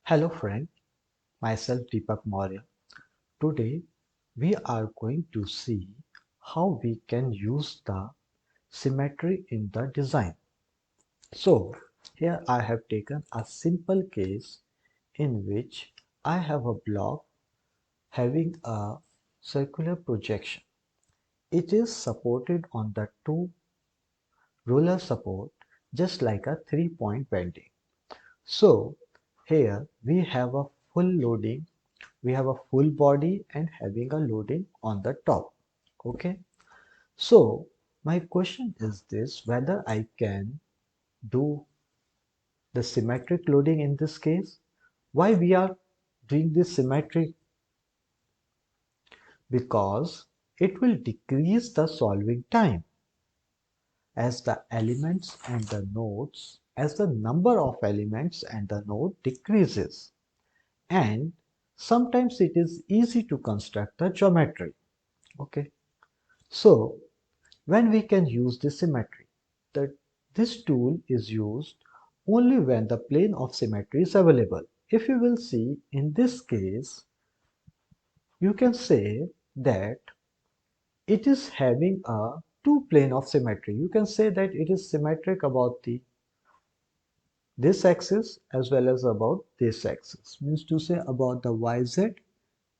Hello friend, myself Deepak Maurya. Today we are going to see how we can use the symmetry in the design. So here I have taken a simple case in which I have a block having a circular projection. It is supported on the two roller support just like a 3-point bending. So here we have a full loading, we have a full body and having a loading on the top. Okay. So my question is this, whether I can do the symmetric loading in this case. Why we are doing this symmetric? Because it will decrease the solving time as the elements and the nodes, as the number of elements and the node decreases. And sometimes it is easy to construct the geometry. Okay. So when we can use the symmetry, that this tool is used only when the plane of symmetry is available. If you will see in this case, you can say that it is having a two plane of symmetry. You can say that it is symmetric about the this axis as well as about this axis. Means to say about the YZ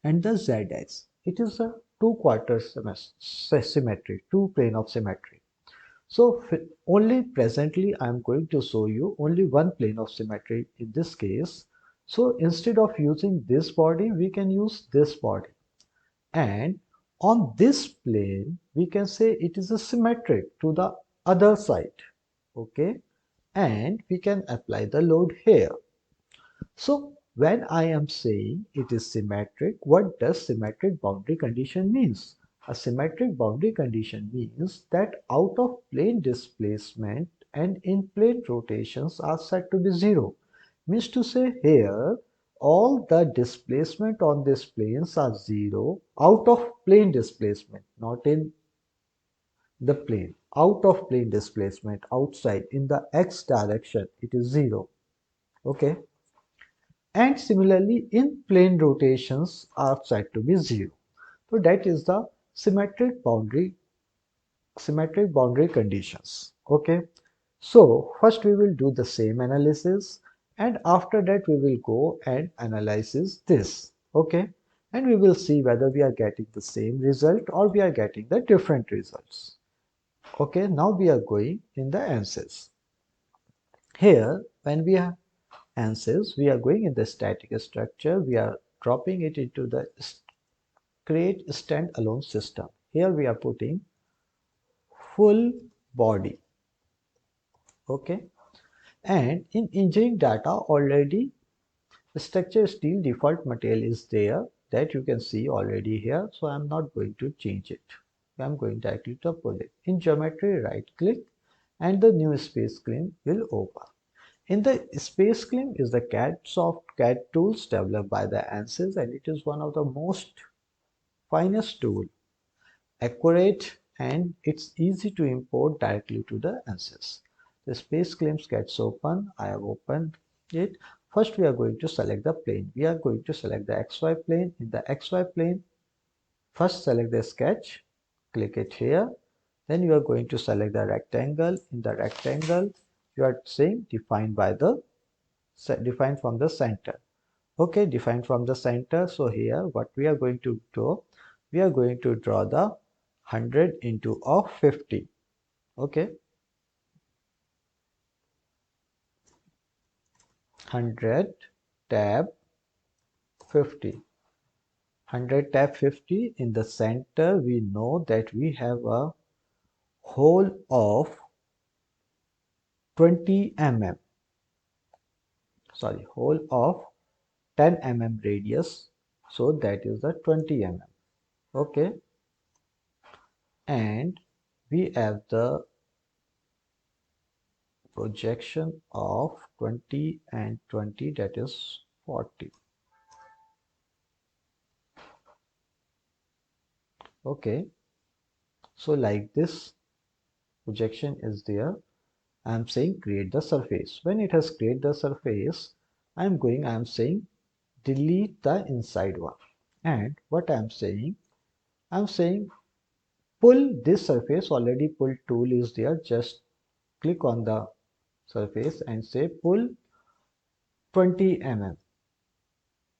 and the ZX. It is a two-quarter symmetry, two plane of symmetry. So only presently I am going to show you only one plane of symmetry in this case. So instead of using this body, we can use this body. And on this plane, we can say it is a symmetric to the other side. Okay. And we can apply the load here. So when I am saying it is symmetric, what does symmetric boundary condition means? A symmetric boundary condition means that out of plane displacement and in plane rotations are said to be zero. Means to say here all the displacement on these planes are zero out of plane displacement, not in the plane. Out of plane displacement outside in the x direction it is zero. Okay. And similarly in plane rotations are said to be zero. So that is the symmetric boundary conditions. Okay. So first we will do the same analysis and after that we will go and analyze this. Okay. And we will see whether we are getting the same result or we are getting the different results. Okay. Now we are going in the answers. Here when we are answers, we are going in the static structure, we are dropping it into the create standalone system. Here we are putting full body. Okay. And in engineering data already the structure steel default material is there that you can see already here. So I'm not going to change it. I'm going directly to pull it. In geometry, right click and the new space claim will open. In the space claim is the CAD tools developed by the ANSYS and it is one of the most finest tool, accurate and it's easy to import directly to the ANSYS. The space claims gets open. I have opened it. First we are going to select the plane. We are going to select the XY plane. In the XY plane, first select the sketch, click it here. Then you are going to select the rectangle. In the rectangle, you are saying define from the center. Okay, define from the center. So here what we are going to do, we are going to draw the 100 into of 50. Okay, 100 tab 50. 100 tab 50. In the center we know that we have a hole of 20 mm. Sorry, hole of 10 mm radius. So that is the 20 mm. Okay, and we have the projection of 20 and 20, that is 40. Okay, so like this projection is there. I am saying create the surface. When it has created the surface, I am saying delete the inside one. And what I'm saying pull this surface, already pull tool is there. Just click on the surface and say pull 20 mm,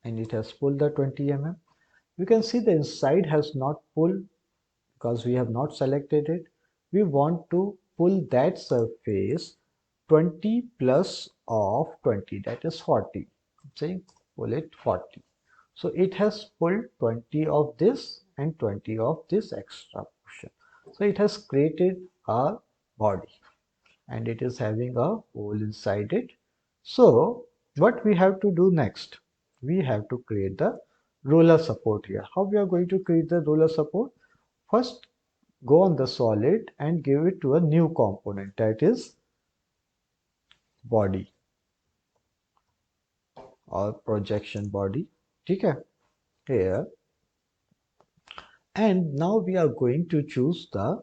and it has pulled the 20 mm. You can see the inside has not pulled because we have not selected it. We want to pull that surface 20 plus of 20, that is 40. I'm saying pull it 40. So it has pulled 20 of this and 20 of this extra portion. So it has created a body and it is having a hole inside it. So what we have to do next? We have to create the roller support here. How we are going to create the roller support? First, go on the solid and give it to a new component, that is body or projection body. Okay, here, and now we are going to choose the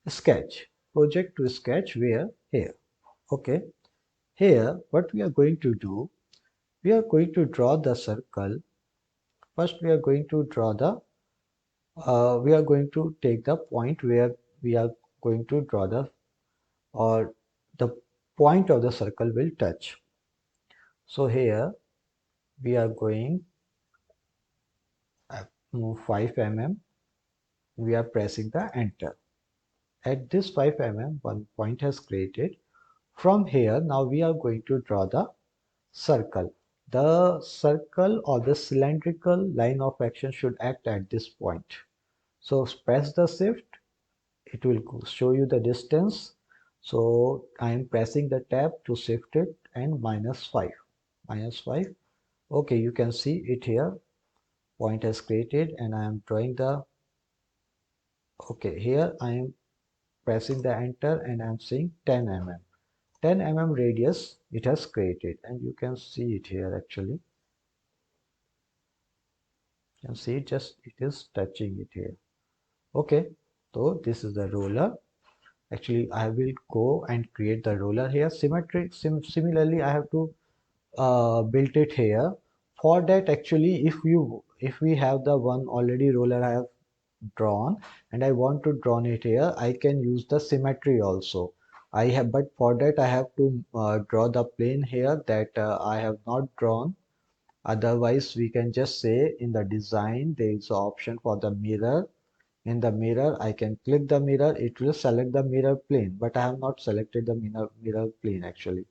sketch, project to sketch, where here. Okay, here what we are going to do, we are going to draw the circle. First we are going to draw the we are going to take the point where we are going to draw the, or the point of the circle will touch. So here we are going move 5 mm, we are pressing the enter. At this 5 mm, one point has created. From here, now we are going to draw the circle. The circle or the cylindrical line of action should act at this point. So press the shift, it will show you the distance. So I am pressing the tab to shift it, and -5. -5. Okay, you can see it here. Point has created and I am drawing the, okay, here I am pressing the enter and I am seeing 10 mm. 10 mm radius it has created, and you can see it here actually. You can see it, just it is touching it here. Okay, so this is the roller. Actually, I will go and create the roller here. Similarly, I have to build it here. For that, actually, if we have the one already roller I have drawn and I want to draw it here, I can use the symmetry also. I have, but for that I have to draw the plane here that I have not drawn. Otherwise, we can just say in the design there is an option for the mirror. In the mirror, I can click the mirror, it will select the mirror plane, but I have not selected the mirror plane actually.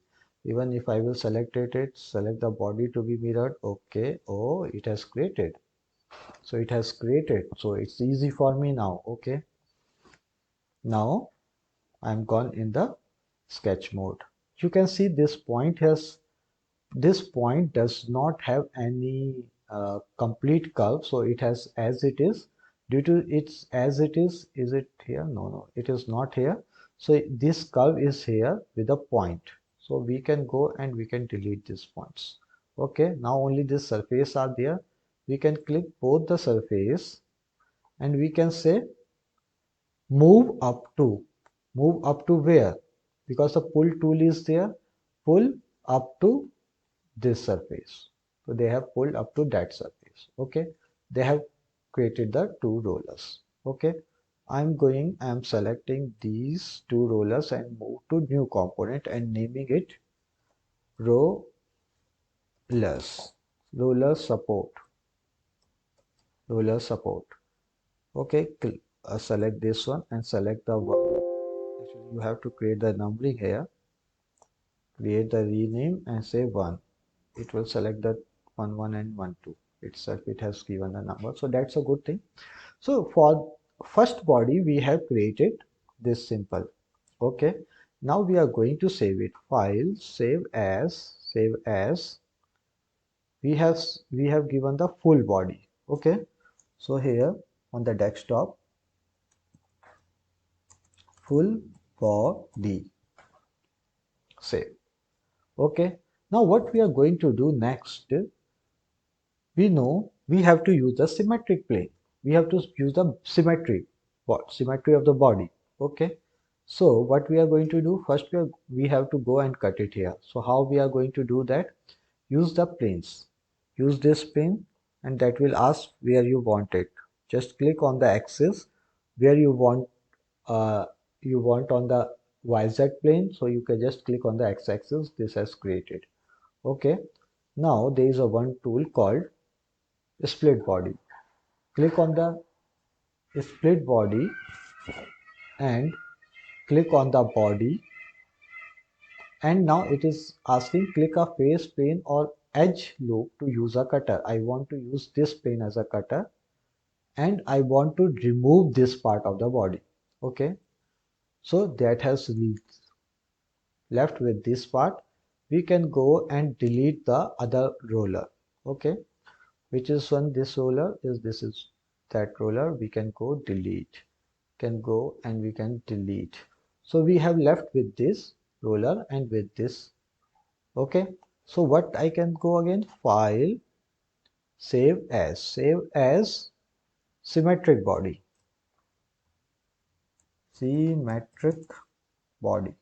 Even if I will select it, select the body to be mirrored. Okay, oh, it has created. So it has created. So it's easy for me now. Okay. Now I'm gone in the sketch mode. You can see this point does not have any complete curve, so it has as it is. Due to its as it is it here? No, it is not here. So this curve is here with a point. So we can go and we can delete these points. Okay, now only this surface are there. We can click both the surface and we can say move up to. Move up to where? Because the pull tool is there. Pull up to this surface. So they have pulled up to that surface. Okay, they have created the two rollers. Okay, I'm selecting these two rollers and move to new component and naming it rollers, roller support, roller support. Okay, select this one and select the one. Actually, you have to create the numbering here. Create the rename and say 1. It will select the 1 1 and 1 2 itself. It has given a number, so that's a good thing. So for first body we have created this simple. Okay, now we are going to save it. File, save as, save as. We have given the full body. Okay, so here on the desktop, full body, save. Okay, now what we are going to do next, we know we have to use the symmetric plane. We have to use the symmetry, what? Symmetry of the body. Okay. So what we are going to do first, we have to go and cut it here. So how we are going to do that? Use the planes. Use this plane and that will ask where you want it. Just click on the axis where uh, you want on the YZ plane. So you can just click on the x-axis. This has created. Okay. Now there is a one tool called split body. Click on the split body and click on the body, and now it is asking click a face plane or edge loop to use a cutter. I want to use this plane as a cutter and I want to remove this part of the body. Okay, so that has left with this part. We can go and delete the other roller. Okay, which is one, this roller is, this is that roller. We can go delete, can go and we can delete. So we have left with this roller and with this. Okay, so what I can go again, file, save as symmetric body, symmetric body.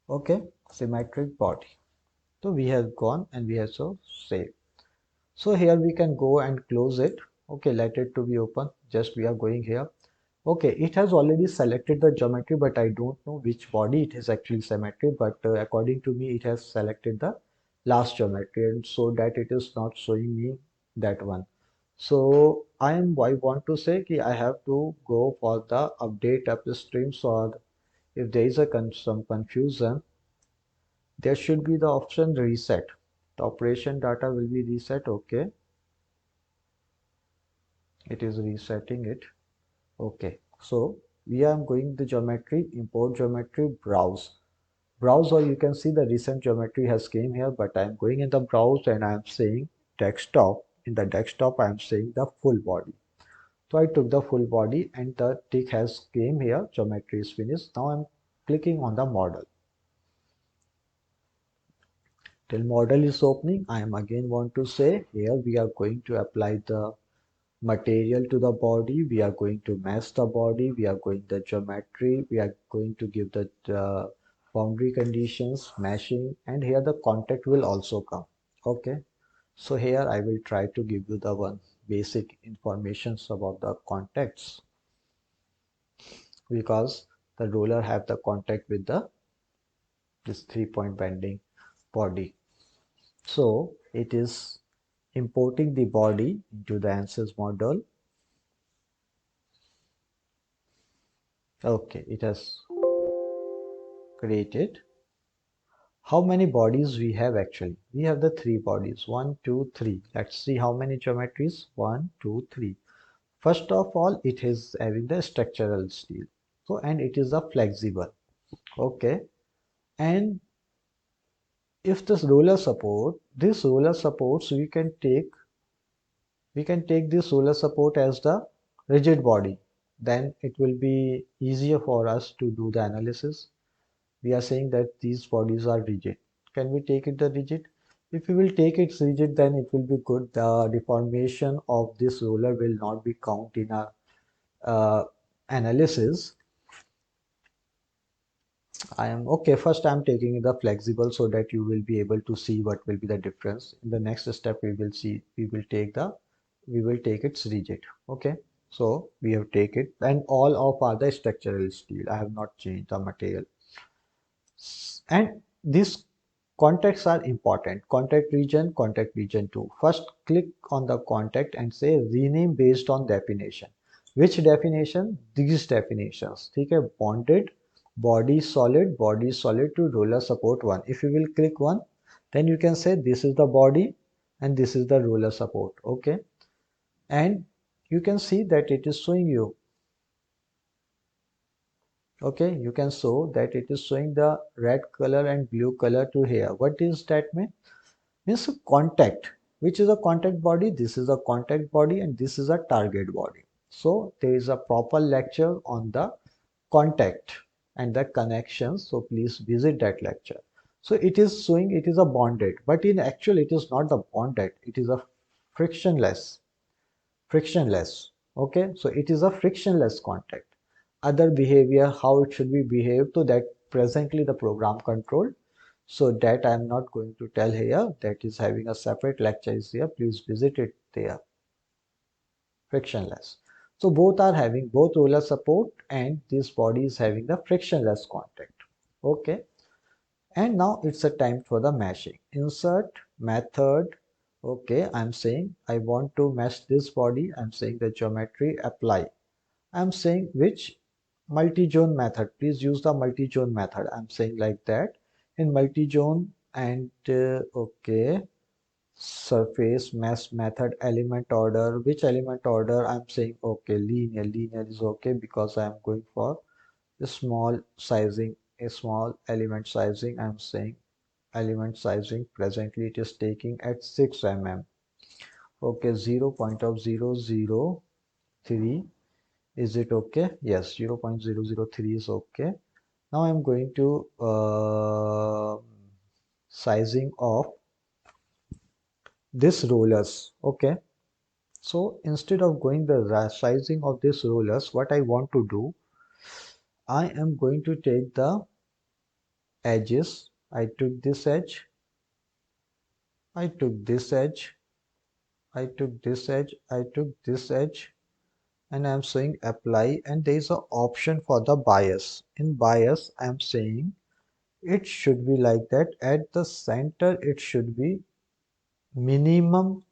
Okay, symmetric body. So we have gone and we have so save. So here we can go and close it. Okay, let it to be open. Just we are going here. Okay, it has already selected the geometry, but I don't know which body it is actually symmetric. But according to me, it has selected the last geometry, and so that it is not showing me that one. So I want to say that I have to go for the update upstream. So if there is some confusion, there should be the option reset. The operation data will be reset. Okay, it is resetting it. Okay, so we are going the geometry, import geometry, browse, or you can see the recent geometry has came here, but I'm going in the browse and I'm saying desktop. In the desktop I'm saying the full body. So I took the full body and the tick has came here, geometry is finished. Now I'm clicking on the model. Till model is opening, I am again want to say here we are going to apply the material to the body, we are going to mesh the body, we are going the geometry, we are going to give the boundary conditions, meshing, and here the contact will also come. Okay, so here I will try to give you the one basic informations about the contacts, because the roller have the contact with the this 3-point bending body. So it is importing the body into the ANSYS model. Okay, it has created. How many bodies we have actually? We have the 3 bodies, 1, 2, 3. Let's see how many geometries. 1, 2, 3. First of all, it is having the structural steel. So, and it is a flexible. Okay. And if this roller support, this roller supports, we can take this roller support as the rigid body. Then it will be easier for us to do the analysis. We are saying that these bodies are rigid. Can we take it the rigid? If we will take it rigid, then it will be good. The deformation of this roller will not be count in our analysis. I am okay. First, I am taking the flexible so that you will be able to see what will be the difference. In the next step, we will see. We will take its rigid. Okay. So we have take it, and all of other structural steel. I have not changed the material. And these contacts are important. Contact region 2. First click on the contact and say rename based on definition. Which definition? These definitions. ठीक है, bonded, body solid to roller support 1. If you will click 1, then you can say this is the body and this is the roller support. Okay, and you can see that it is showing you. Okay, you can show that it is showing the red color and blue color to here. What is that mean? Means contact. Which is a contact body? This is a contact body and this is a target body. So there is a proper lecture on the contact and the connections. So please visit that lecture. So it is showing it is a bonded, but in actual it is not the bonded. It is a frictionless. Frictionless. Okay, so it is a frictionless contact. other behavior, how it should be behaved, so that presently the program control. So that I am not going to tell here. That is having a separate lecture is here. Please visit it there. Frictionless. So both are having both roller support, and this body is having the frictionless contact. Okay. And now it's a time for the meshing. Insert method. Okay, I'm saying I want to mesh this body. I'm saying the geometry apply. I'm saying which multi-zone method. Please use the multi-zone method. I'm saying like that. In multi-zone and okay, surface mesh method element order. Which element order? I'm saying okay, linear. Linear is okay because I'm going for a small sizing, a small element sizing. I'm saying element sizing presently it is taking at 6 mm. Okay, 0.003. Is it okay? Yes, 0.003 is okay. Now I'm going to sizing of this rollers. Okay, so instead of going the sizing of this rollers, what I want to do, I am going to take the edges. I took this edge, I took this edge, I took this edge, I took this edge, and I'm saying apply, and there is an option for the bias. In bias, I'm saying it should be like that. At the center, it should be minimum.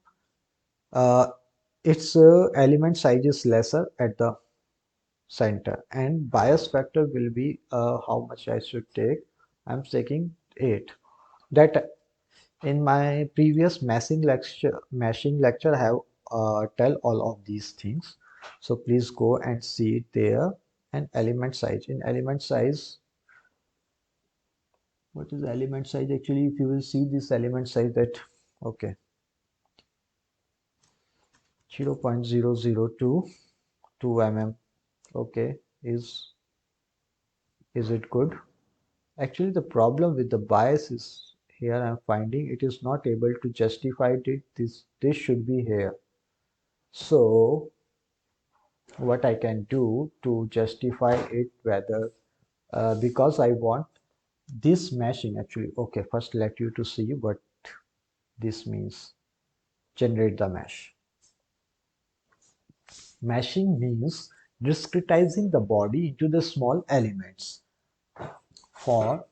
Uh, its element size is lesser at the center, and bias factor will be how much I should take. I'm taking 8. That in my previous meshing lecture I have tell all of these things, so please go and see it there. And element size, in element size, what is element size actually? If you will see this element size, that okay, 0.0022 mm. Okay, is it good? Actually the problem with the bias is here I'm finding it is not able to justify it. This should be here. So what I can do to justify it, whether because I want this meshing actually. Okay, first let you to see what this means. Generate the mesh. Meshing means discretizing the body into the small elements. For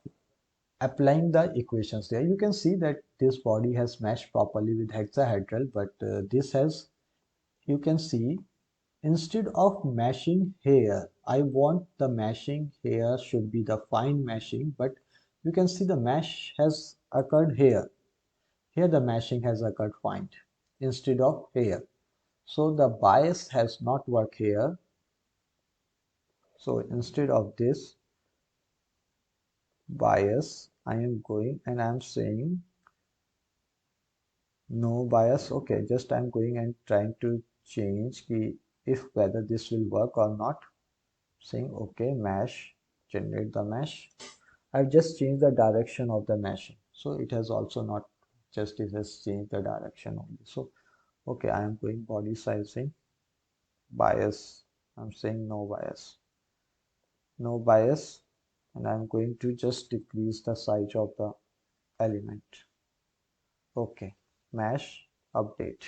applying the equations there, you can see that this body has meshed properly with hexahedral, but this has, you can see, instead of meshing here, I want the meshing here should be the fine meshing, but you can see the mesh has occurred here. Here the meshing has occurred fine instead of here. So the bias has not worked here. So instead of this bias, I am going and I am saying no bias. Okay, just I'm going and trying to change key if whether this will work or not. Saying okay, mesh, generate the mesh. I've just changed the direction of the meshing, so it has also not, just it has changed the direction only. So okay, I am going body sizing, bias, I'm saying no bias, no bias, and I'm going to just decrease the size of the element. Okay, mesh, update.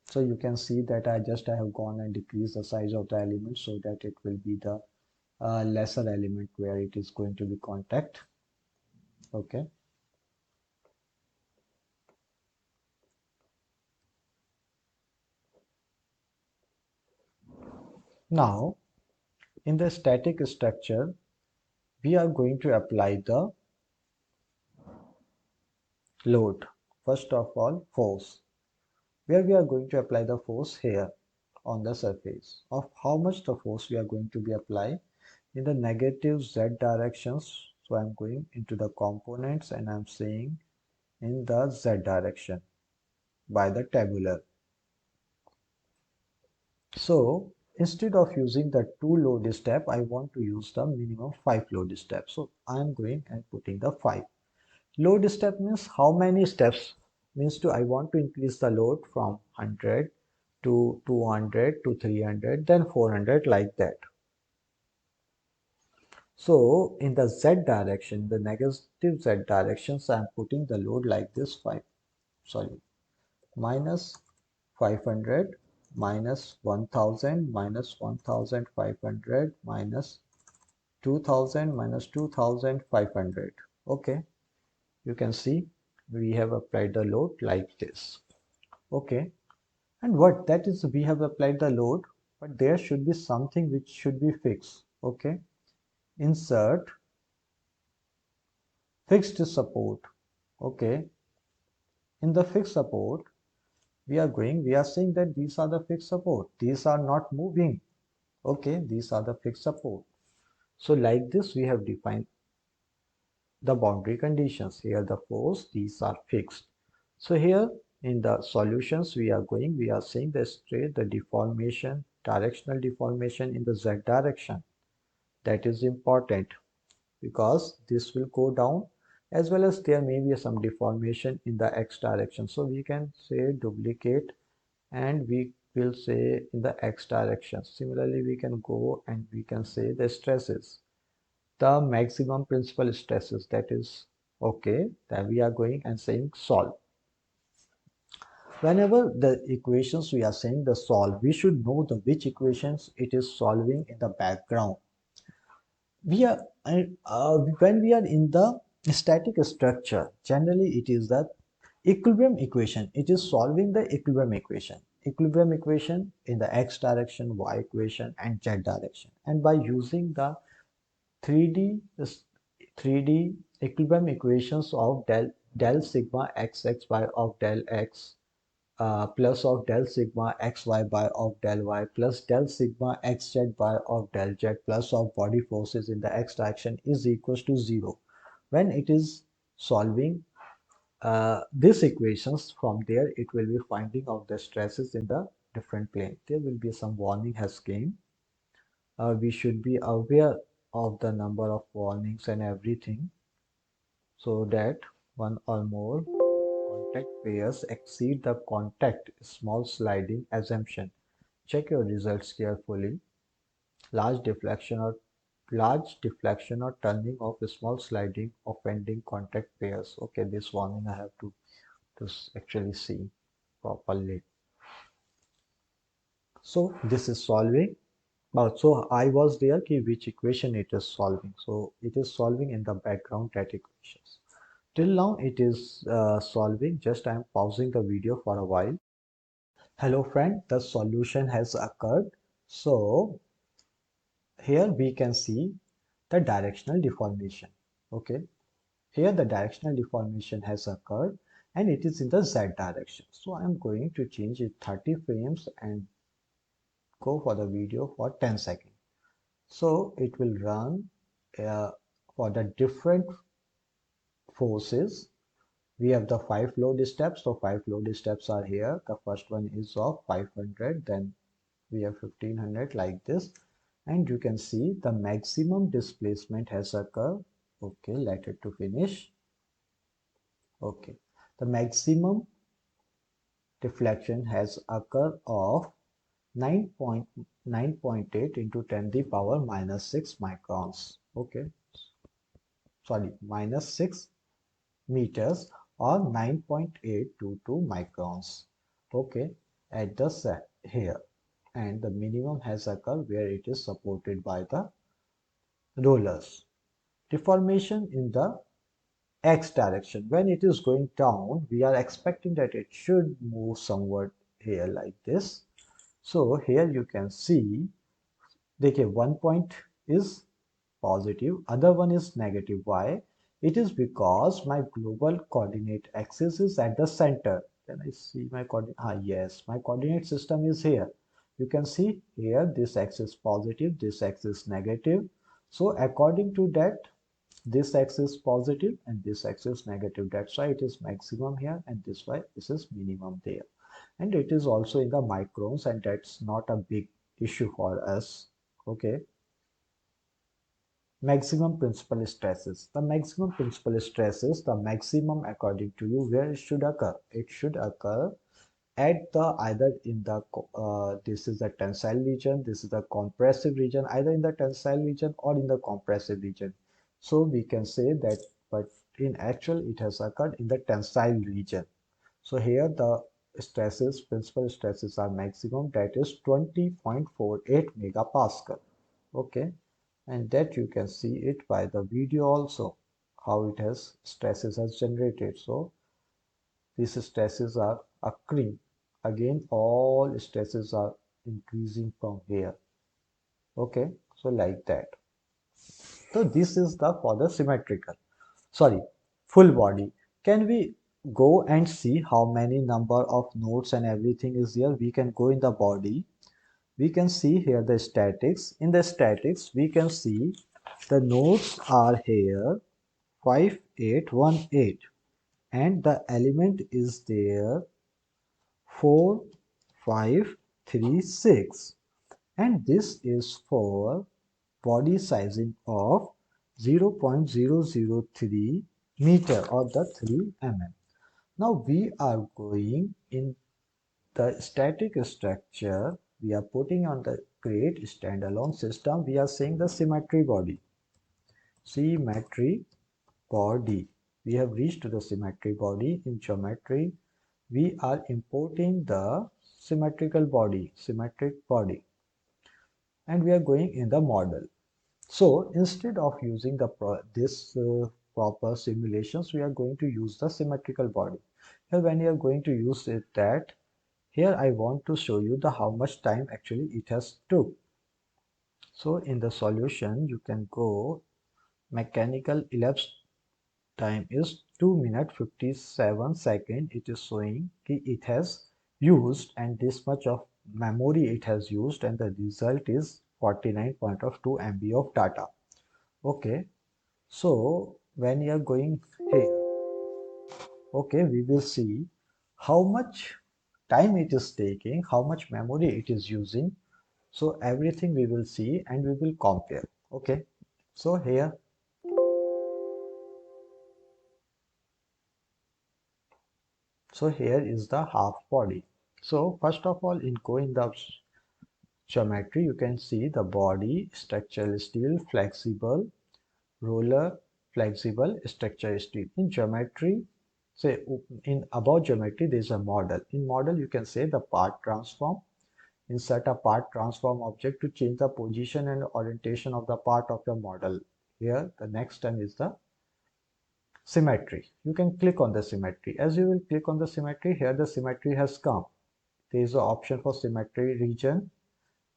So you can see that I have gone and decreased the size of the element so that it will be the lesser element where it is going to be contact. Okay. Now in the static structure, we are going to apply the load. First of all, force. Where we are going to apply the force here on the surface. Of how much the force we are going to be applying in the negative z directions. So I'm going into the components and I'm saying in the z direction by the tabular. So instead of using the 2 load step, I want to use the minimum 5 load step. So I'm going and putting the 5. Load step means how many steps? Means to I want to increase the load from 100 to 200 to 300, then 400, like that. So in the z direction, the negative z directions, I am putting the load like this, minus 500 minus 1000 minus 1500 minus 2000 minus 2500. Okay, you can see we have applied the load like this. Okay, and what that is, we have applied the load, but there should be something which should be fixed. Okay, insert fixed support. Okay, in the fixed support we are saying that these are the fixed support, these are not moving. Okay, these are the fixed support. So like this we have defined the boundary conditions. Here the force, these are fixed. So here in the solutions we are saying the straight, the deformation, directional deformation in the z direction, that is important, because this will go down, as well as there may be some deformation in the x direction. So we can say duplicate, and we will say in the x direction. Similarly we can go and we can say the stresses, the maximum principal stresses, that is okay. Then we are going and saying solve. Whenever the equations we are saying the solve, we should know the which equations it is solving in the background. We are when we are in the static structure, generally it is the equilibrium equation, it is solving the equilibrium equation in the x direction, y equation, and z direction. And by using the 3D 3D equilibrium equations of del sigma xy of del x plus of del sigma xy by of del y plus del sigma xz by of del z plus of body forces in the x direction is equals to 0. When it is solving these equations, from there it will be finding out the stresses in the different plane. There will be some warning has came. We should be aware of the number of warnings and everything, so that one or more contact pairs exceed the contact small sliding assumption. Check your results carefully. Large deflection or turning of small sliding offending contact pairs. Okay, this warning I have to actually see properly. So this is solving. So I was there which equation it is solving. So it is solving in the background that equations. Till now it is solving. Just I am pausing the video for a while. Hello friend, the solution has occurred. So here we can see the directional deformation. Okay, here the directional deformation has occurred and it is in the z direction. So I am going to change it 30 frames and go for the video for 10 seconds. So it will run for the different forces. We have the 5 load steps. So 5 load steps are here. The first one is of 500, then we have 1500, like this. And you can see the maximum displacement has occurred. Okay, let it to finish. Okay, the maximum deflection has occurred of 9.8 into 10 to the power minus 6 microns. Okay, sorry, minus 6 meters, or 9.822 microns. Okay, at the set here. And the minimum has occurred where it is supported by the rollers. Deformation in the x direction. When it is going down, we are expecting that it should move somewhat here like this. So here you can see, देखिए, one point is positive, other one is negative. Why? It is because my global coordinate axis is at the center. Then I see my coordinate. Yes, my coordinate system is here. You can see here this axis positive, this axis negative. So according to that, this axis positive and this axis negative. That's why it is maximum here, and this why this is minimum there. And it is also in the microns, and that's not a big issue for us. Okay. Maximum principal stresses. The maximum principal stresses, the maximum according to you, where it should occur? It should occur at the either in the this is the tensile region, this is the compressive region, either in the tensile region or in the compressive region. So we can say that, but in actual it has occurred in the tensile region. So here the stresses, principal stresses are maximum, that is 20.48 megapascal. Okay, and that you can see it by the video also, how it has stresses has generated. So these stresses are occurring. Again, all stresses are increasing from here. Okay, so like that. So this is the for the symmetrical, sorry, full body. Can we go and see how many number of nodes and everything is here? We can go in the body. We can see here the statics. In the statics, we can see the nodes are here 5818 and the element is there 4, 5, 3, 6, and this is for body sizing of 0.003 meter or the 3 mm. Now we are going in the static structure, we are putting on the create standalone system, we are saying the symmetry body. Symmetry body. We have reached to the symmetry body. In geometry, we are importing the symmetrical body, symmetric body, and we are going in the model. So instead of using the proper simulations, we are going to use the symmetrical body. Here when you are going to use it, that here I want to show you the how much time actually it has took. So in the solution you can go mechanical elapsed time is 2 minutes 57 seconds. It is showing it has used and this much of memory it has used, and the result is 49.2 MB of data. Okay, so when you are going here, okay, we will see how much time it is taking, how much memory it is using. So everything we will see and we will compare. Okay, so here, so here is the half body. So first of all, in going the geometry, you can see the body structural steel, flexible, roller, flexible, structure steel. In geometry, say in about geometry, there is a model. In model, you can say the part transform. Insert a part transform object to change the position and orientation of the part of the model. Here, the next one is the symmetry. You can click on the symmetry. As you will click on the symmetry, here the symmetry has come. There is an option for symmetry region,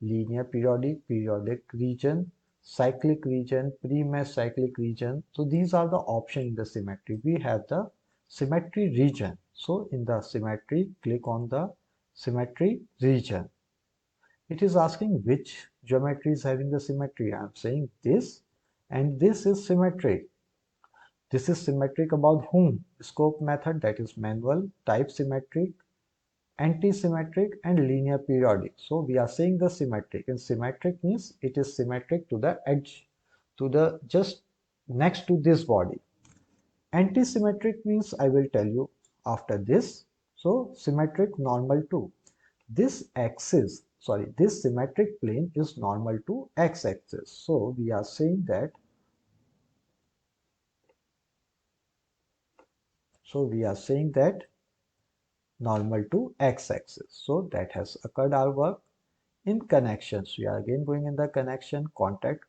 linear periodic, periodic region, cyclic region, pre-mesh cyclic region. So these are the options in the symmetry. We have the symmetry region. So in the symmetry, click on the symmetry region. It is asking which geometry is having the symmetry. I am saying this, and this is symmetric. This is symmetric about whom? Scope method, that is manual, type symmetric, anti-symmetric, and linear periodic. So we are saying the symmetric, and symmetric means it is symmetric to the edge, to the just next to this body. Anti-symmetric means I will tell you after this. So symmetric normal to this axis, sorry, this symmetric plane is normal to x-axis. So we are saying that, so we are saying that normal to x-axis. So that has occurred our work. In connections, we are again going in the connection, contact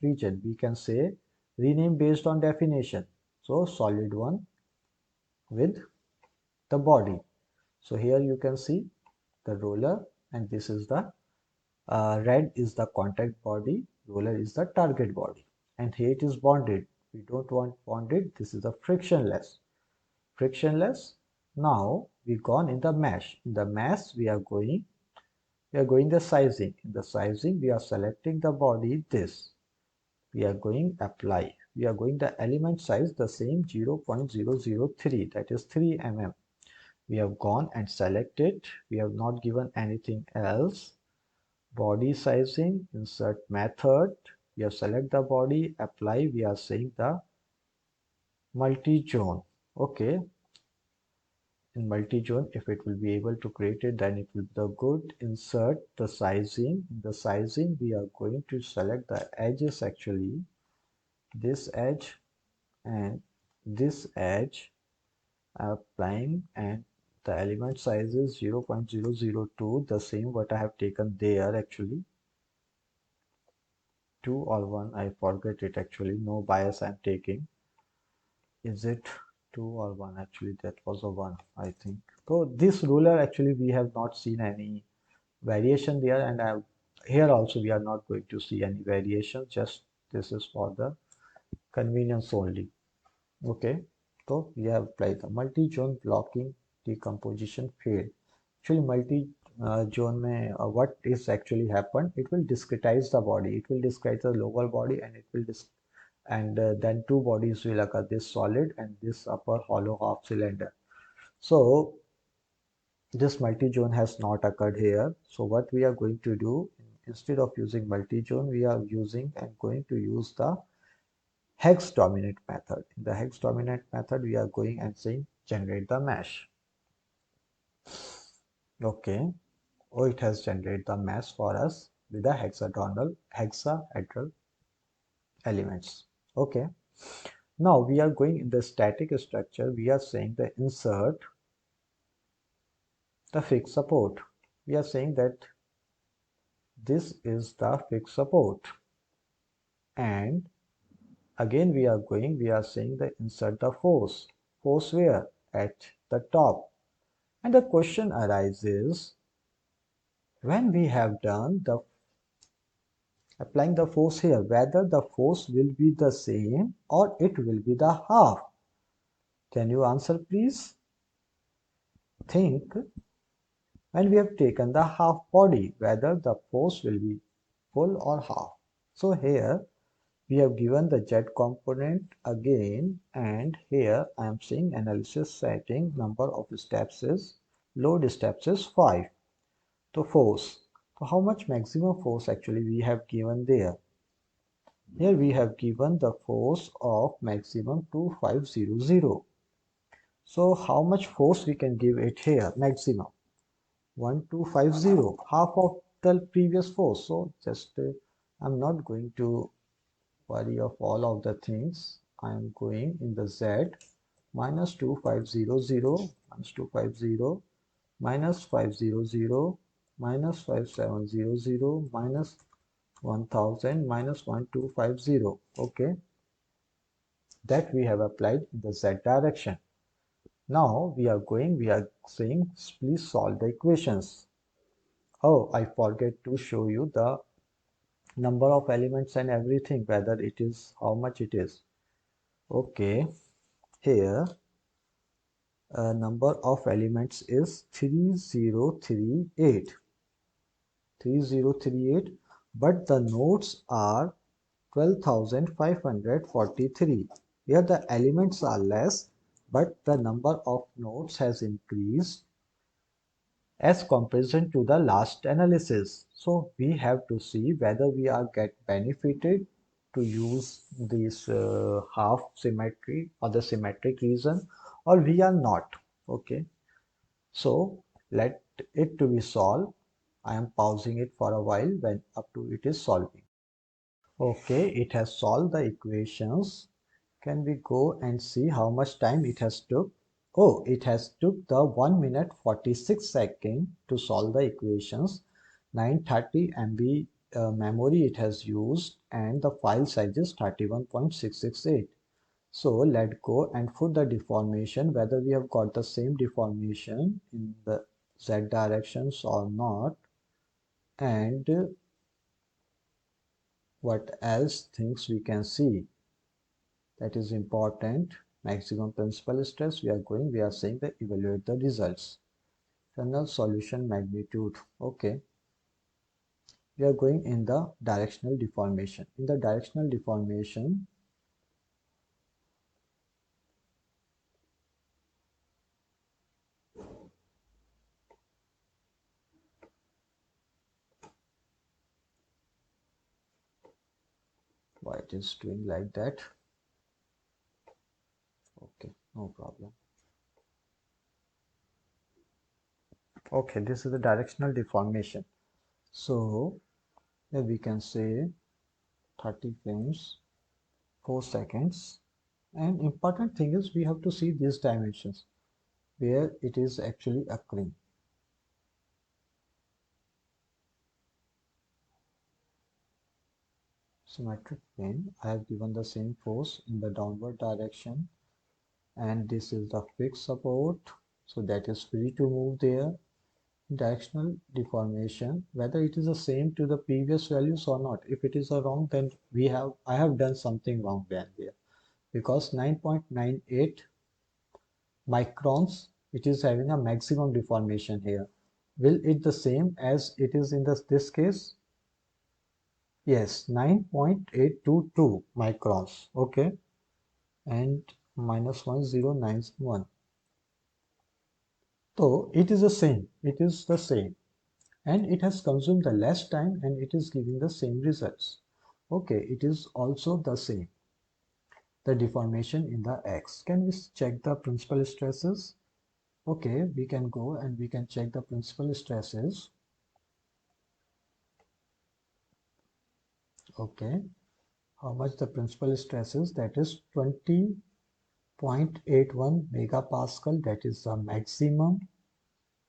region. We can say rename based on definition. So solid one with the body. So here you can see the roller, and this is the red is the contact body, roller is the target body, and here it is bonded. We don't want bonded. This is the frictionless. Frictionless. Now we gone in the mesh. In the mesh we are going the sizing. In the sizing we are selecting the body this. We are going apply. We are going the element size the same 0.003, that is 3 mm. We have gone and selected. We have not given anything else. Body sizing, insert method. We have select the body, apply. We are saying the multi-zone. Okay. in multi-zone. If it will be able to create it, then it will be the good. Insert the sizing. In the sizing, we are going to select the edges, actually this edge and this edge, applying, and the element size is 0.002, the same what I have taken there, actually 2 or 1, I forget it, actually no bias I'm taking. Is it 2 or 1? Actually that was a 1, I think. So this ruler, actually we have not seen any variation there, and here also we are not going to see any variation, just this is for the convenience only. Okay, so we have applied the multi-zone blocking decomposition failed. Actually, multi-zone mein what is actually happened? It will discretize the body. It will discretize the lower body, and it will then two bodies will occur: this solid and this upper hollow half cylinder. So this multi-zone has not occurred here. So what we are going to do, instead of using multi-zone, we are using and going to use the hex dominant method. In the hex dominant method, we are going and saying generate the mesh. Okay. Oh, it has generated the mesh for us with the hexahedral elements. Okay. Now we are going in the static structure. We are saying the insert the fixed support. We are saying that this is the fixed support, and again we are saying the insert the force. Force where? At the top. And the question arises, when we have done the applying the force here, whether the force will be the same or it will be the half. Can you answer, please? Think, when we have taken the half body, whether the force will be full or half. So here we have given the Z component again, and here I am saying analysis setting, number of steps is, load steps is 5. So force. So how much maximum force actually we have given there? Here we have given the force of maximum 2500. So how much force we can give it here? Maximum 1250, half of the previous force. So just I'm not going to worry of all of the things. I am going in the Z minus 2500 minus 250 minus 500 minus 5700 minus 1000 minus 1250. Okay, that we have applied in the Z direction. Now we are saying please solve the equations. Oh, I forget to show you the number of elements and everything, whether it is how much it is. Okay, here number of elements is 3038. 3038, but the nodes are 12,543. Here the elements are less, but the number of nodes has increased as comparison to the last analysis. So we have to see whether we are get benefited to use this half symmetry or the symmetric region, or we are not. Okay, so let it to be solved. I am pausing it for a while when up to it is solving. Okay, it has solved the equations. Can we go and see how much time it has took? Oh, it has took the 1 minute 46 seconds to solve the equations. 930 MB memory it has used, and the file size is 31.668. So let's go and put the deformation, whether we have got the same deformation in the Z directions or not, and what else things we can see that is important. Maximum principal stress, we are saying that evaluate the results. Kernel solution magnitude. Okay, we are going in the directional deformation. In the directional deformation, why it is doing like that? Okay, no problem. Okay, this is the directional deformation. So here we can say 30 frames 4 seconds, and important thing is we have to see these dimensions where it is actually occurring. Symmetric plane, I have given the same force in the downward direction, and this is the fixed support, so that is free to move there. Directional deformation, whether it is the same to the previous values or not. If it is a wrong, then I have done something wrong then there, because 9.98 microns, it is having a maximum deformation here. Will it the same as it is in this case? Yes, 9.822 microns. Okay, and minus 1091. So it is the same. It is the same. And it has consumed the less time and it is giving the same results. Okay, it is also the same. The deformation in the X. Can we check the principal stresses? Okay, we can go and we can check the principal stresses. Okay, how much the principal stresses? That is 20.81 megapascal. That is the maximum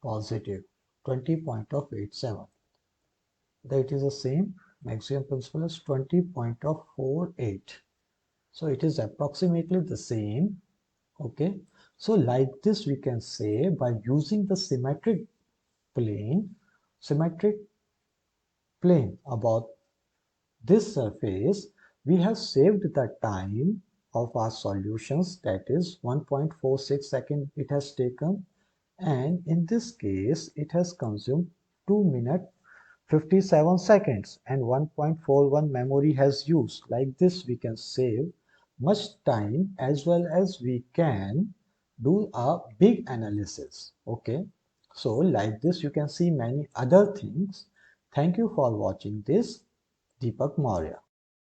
positive. 20.87. That is the same. Maximum principal is 20.48. So it is approximately the same. Okay. So like this we can say, by using the symmetric plane about this surface, we have saved the time of our solutions, that is 1.46 seconds it has taken, and in this case it has consumed 2 minutes 57 seconds and 1.41 memory has used. Like this we can save much time as well as we can do a big analysis. Okay, so like this you can see many other things. Thank you for watching this. Deepak Maurya.